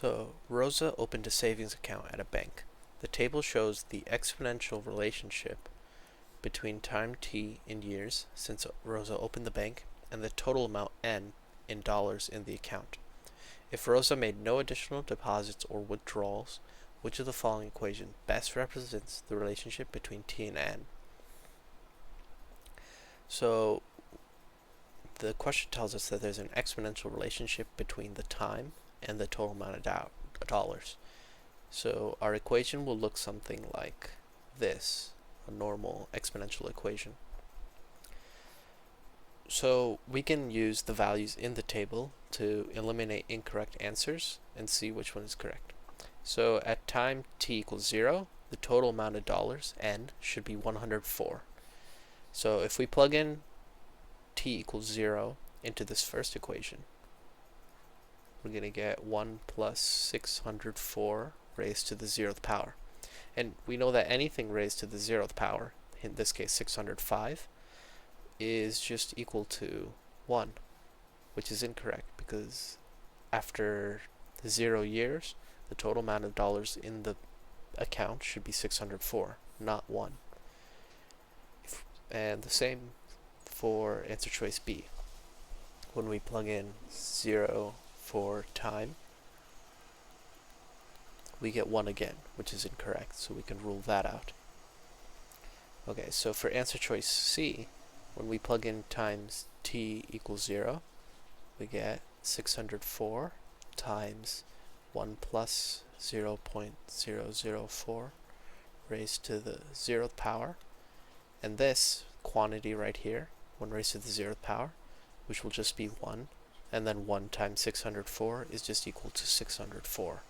So, Rosa opened a savings account at a bank. The table shows the exponential relationship between time t in years since Rosa opened the bank and the total amount n in dollars in the account. If Rosa made no additional deposits or withdrawals, which of the following equation best represents the relationship between t and n? So, the question tells us that there's an exponential relationship between the time and the total amount of dollars. So our equation will look something like this, a normal exponential equation. So we can use the values in the table to eliminate incorrect answers and see which one is correct. So at time t equals 0, the total amount of dollars, n, should be 104. So if we plug in t equals 0 into this first equation, we're going to get 1 plus 604 raised to the 0th power. And we know that anything raised to the 0th power, in this case 605, is just equal to 1, which is incorrect because after the 0 years, the total amount of dollars in the account should be 604, not 1. And the same for answer choice B. When we plug in 0 for time, we get 1 again, which is incorrect, so we can rule that out. Okay, so for answer choice C, when we plug in times t equals 0, we get 604 times 1 plus 0.004 raised to the 0th power, and this quantity right here, 1 raised to the 0th power, which will just be 1, and then 1 times 604 is just equal to 604.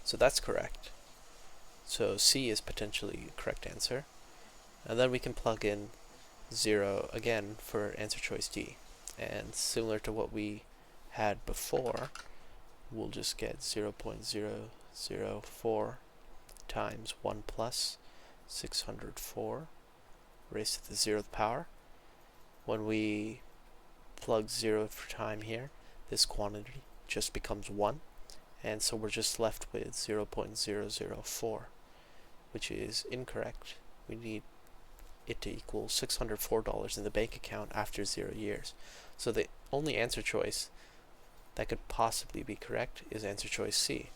So that's correct. So C is potentially a correct answer. And then we can plug in 0 again for answer choice D. And similar to what we had before, we'll just get 0.004 times 1 plus 604 raised to the 0th power. When we plug 0 for time here, this quantity just becomes 1, and so we're just left with 0.004, which is incorrect. We need it to equal $604 in the bank account after 0 years. So the only answer choice that could possibly be correct is answer choice C.